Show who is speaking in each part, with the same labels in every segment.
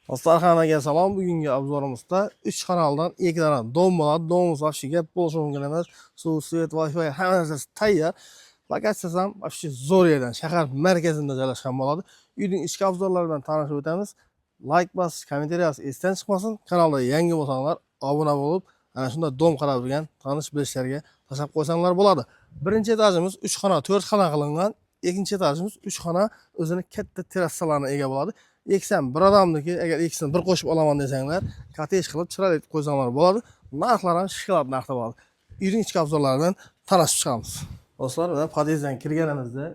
Speaker 1: Dostlar, hammaga salom. Bugungi obzorimizda 3 kanaldan 2 dona dom bo'ladi. Domimiz vobshe gap bo'lishi mumkin emas. Suv, svet, Wi-Fi hamma narsasi tayyor. Lokatsiyasi ham vobshe zo'r yerdan, shahar markazida joylashgan bo'ladi. Uyning ichki obzorlari bilan tanishib o'tamiz. Like bosish, kommentariy yozish esdan chiqmasin. Kanalda yangi bo'lsanglar, obuna bo'lib, ana shunda dom qarab turgan tanish bilishlarga tashlab qo'ysanglar bo'ladi. Birinchi etajimiz 3 xona, 4 xona qilingan. Ikkinchi etajimiz 3 xona, o'zini katta terrasalarga ega bo'ladi. Eksam bir odamniki, agar ikkisini bir qo'shib olaman desanglar, kotej qilib chiroyli etib qo'ysanglar bo'ladi. Narxlar ham shokolad narxda bo'ladi. Uyning ichki obzorlari bilan tanishib chiqamiz. Do'stlar, mana podyezddan kirganimizda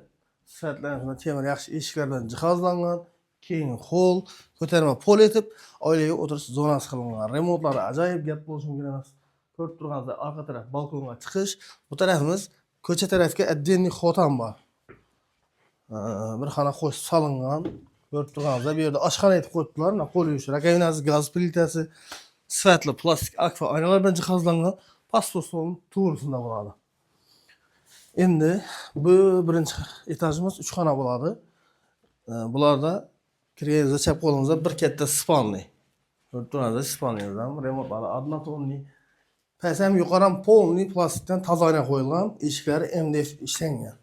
Speaker 1: sifatlangan temir yaxshi eshiklar bilan jihozlangan, keng hol, ko'tarma pol etib, oilaga o'tirish zonasi qilingan. Remontlari ajoyib, gap bo'lishi mumkin emas. Ko'rib turganingizda orqa taraf balkonga chiqish, bu tarafimiz ko'cha tarafga отдельный xot ham bor. Bir xona qo'shib solingan. Ko'rib turganingizda bu yerda oshxona etib qo'yibdilar. Mana qo'l yuvish rakovinasi, gaz plitasi, sifatli plastik akfa oynalar bilan jihozlangan. Pasport stolining to'g'risida bo'ladi. Endi bu birinchi etajimiz 3 xona bo'ladi. Bularda kirganingizda chap qo'lingizda bir katta spalniy. Ko'rib turganingizda spalniydan remontlari однотонный. Past ham yuqori ham polniy plastikdan toza oyna qo'yilgan, eshiklari MDF ishlangan.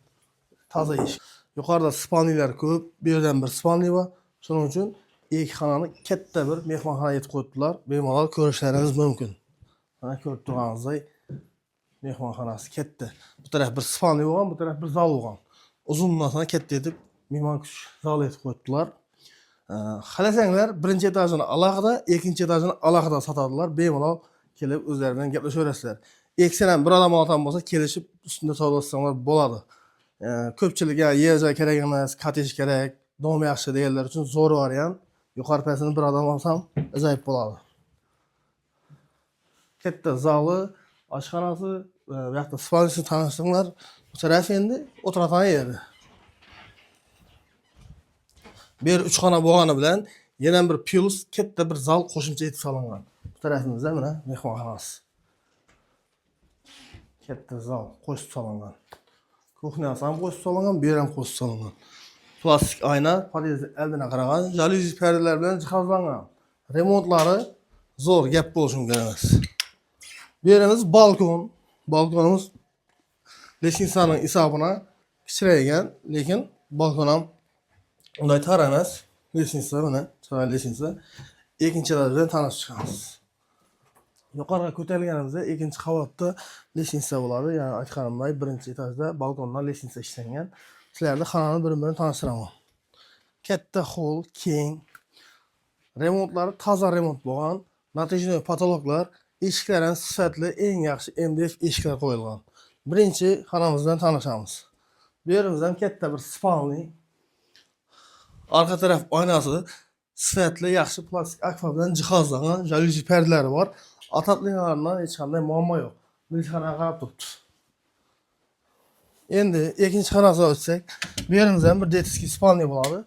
Speaker 1: Toza eshik. Yuqorida spalniylar ko'p, bu yerdan bir spalniy bor. Shuning uchun ikki xonani katta bir mehmonxona etib qo'yibdilar. Bemalol ko'rishlaringiz mumkin. Mana ko'rib turganingizdek mehmonxonasi katta. Bu taraf bir spalniy bo'lgan, bu taraf bir zal bo'lgan. Uzunlasini katta etib mehmon kutish zal etib qo'yibdilar. Xohlasanglar, birinchi etajini alohida, ikkinchi etajini alohida sotadilar. Bemalol kelib o'zlari bilan gaplashaverasizlar. Eksan ham bir odam olgan bo'lsa, kelishib ustida savdolasanglar bo'ladi. Ko'pchilikga yer joy kerak emas, kotej kerak, dom yaxshi deganlar uchun zo'r variant. Yuqori pasini bir odam olsam ajoyib bo'ladi. Katta zali, oshxonasi, bu yoqda spalnisini tanishtinglar. Bu taraf endi o'tiradigan yeri. Bu yer 3 xona bo'lgani bilan yana bir plus katta bir zal qo'shimcha etib solingan. Bu tarafimizda mana mehmonxonasi. Katta zal qo'shib solingan. Kuxnyasi ham qo'shib solingan, bu yer ham qo'shib solingan. Plastik oyna, podyezd oldina qaragan, jaluzi perdelar bilan jihozlangan. Remontlari zo'r, gap bo'lishi mumkin emas. Bu yerimiz balkon. Balkonimiz leshnisaning hisobina kichraygan, lekin balkon ham unday tar emas. Leshnisa mana, chiroyli leshnisa. Ikkinchi etaj bilan tanishib chiqamiz. Yuqoriga ko'tarilganimizda ikkinchi qavatda leshnisa bo'ladi. Ya'ni aytganimdek, birinchi etajda balkondan leshnisa ishlangan. Sizlarga xonani bir-birini tanishtiraman. Katta hol, keng. Remontlari toza remont bo'lgan. Natijali patologlar, eshiklar ham sifatli, eng yaxshi MDF eshiklar qo'yilgan. Birinchi xonamizdan tanishamiz. Bu yerimizda ham katta bir spalniy. Arqa taraf oynasi sifatli, yaxshi plastik akfa bilan jihozlangan, jaluzi perdelari bor. Ataplinlardan hech qanday muammo yo'q. Birinchi xonaga qarab turibdi. Endi ikkinchi xonasiga o'tsak, bu yerimizda ham bir detskiy spalniy bo'ladi.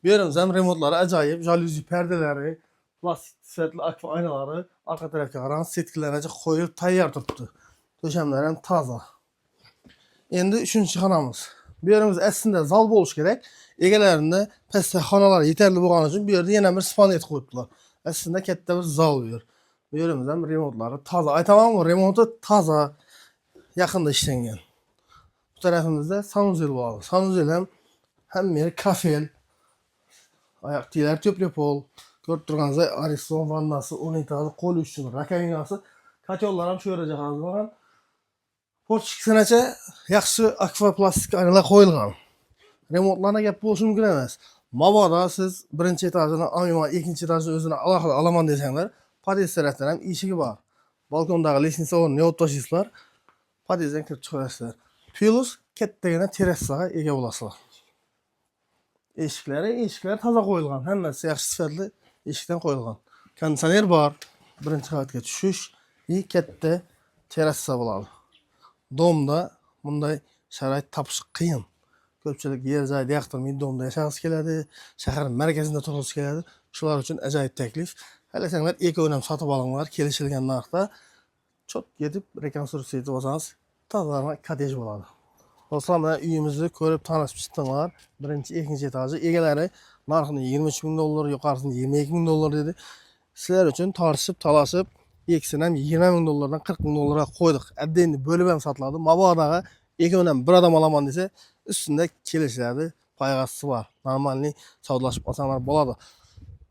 Speaker 1: Bu yerimizda ham remontlari ajoyib, jaluzi perdelari, plastik sifatli akfa oynalari, arqa tarafga qarang, setkilargacha qo'yib tayyor turibdi. To'shamlar ham toza. Endi 3-xonamiz. Bu yerimiz aslida zal bo'lish kerak. Egalarida pastda xonalar yetarli bo'lgani uchun bu yerda yana bir spalniy etib qo'yibdilar. Aslida katta bir zal bu yer. Bu yerimiz ham remontlari toza. Aytamanmi, remonti toza, yaqinda ishlangan. Bu tarafimizda sanuzel bo'ladi. Sanuzel ham hamma yeri kafel. Oyoq kiyimlar tepli-pol. Ko'rib turganingizdek, Ariston vannasi, unitazi, qo'l yuvish uchun rakovinasi, kotyollar ham shu yerda jihozlangan. Portchikisinacha yaxshi akva plastik oynalar qo'yilgan. Remontlarga gap bo'lishi mumkin emas. Mabodo siz birinchi etajini olmayman, ikkinchi etajni o'zini alohida olaman desanglar, podyezd tarafdan ham eshigi bor. Balkondagi leshnisa o'rnini yopib tashlaysizlar, podyezddan kirib chiqasizlar. Plus kattagina terrasaga ega bo'lasizlar. Eshiklar toza qo'yilgan, hammasi yaxshi sifatli eshikdan qo'yilgan. Konditsioner bor. Birinchi qavatga tushish va katta terrasa bo'ladi. Domda bunday sharoit topish qiyin. Ko'pchilik yer joyda yoqtirmaydi, domda yashag'isi keladi, shahar markazida turg'isi keladi. Shular uchun ajoyib taklif. Xohlasanglar, ikkovini ham sotib olinglar, kelishilgan narxda. Chot ketib rekonstruksiya etib olsangiz, toza kotej bo'ladi. Do'stlar, mana uyimizni ko'rib tanishib chiqdinglar. Birinchi, ikkinchi etaji egalari narxini 23 ming dollar, yuqorisini 22 ming dollar dedi. Sizlar uchun tortishib, talashib, ikisini ham 20 ming dollardan 40 ming dollarga qo'ydik. Endi endi bo'lib ham sotiladi. Mabodaga ikkovidan bir odam olaman desa, ustida kelishadi, payg'asi bor. Normalniy savdolashib olsanglar bo'ladi.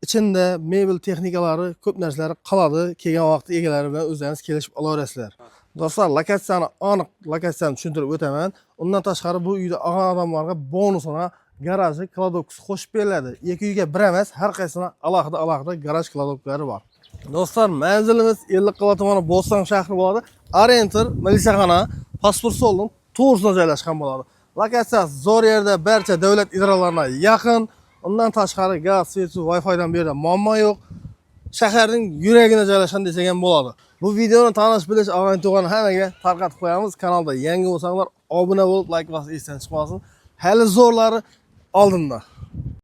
Speaker 1: İçində mebel texnikalari, ko'p narsalari qoladi. Kelgan vaqtda egalari bilan o'zingiz kelishib olaverasizlar. Do'stlar, lokatsiyani aniq lokatsiyani tushuntirib o'taman. Undan tashqari bu uyda olgan odamlarga bonusini garaji kladovkasi qo'shib beriladi. Ikki uyga bir emas, har qaysisini alohida garaj kladovkalari bor. Do'stlar, manzilimiz 50 qala tumani Bo'ston shahri bo'ladi. Orientir militsiyaxona pasport stolning to'g'risida joylashgan bo'ladi. Lokatsiyasi zo'r yerda, barcha davlat idoralariga yaqin. Ondan tashqari gaz, svet, Wi-Fi'dan bu yerda muammo yo'q. Shaharning yuragida joylashgan desak ham bo'ladi. Bu videoni tanish bilish, og'ayni to'g'ani hammaga tarqatib qo'yamiz. Kanalda yangi bo'lsanglar, obuna bo'lib, like bosib esdan chiqmasin. Hali zo'rlari oldinda.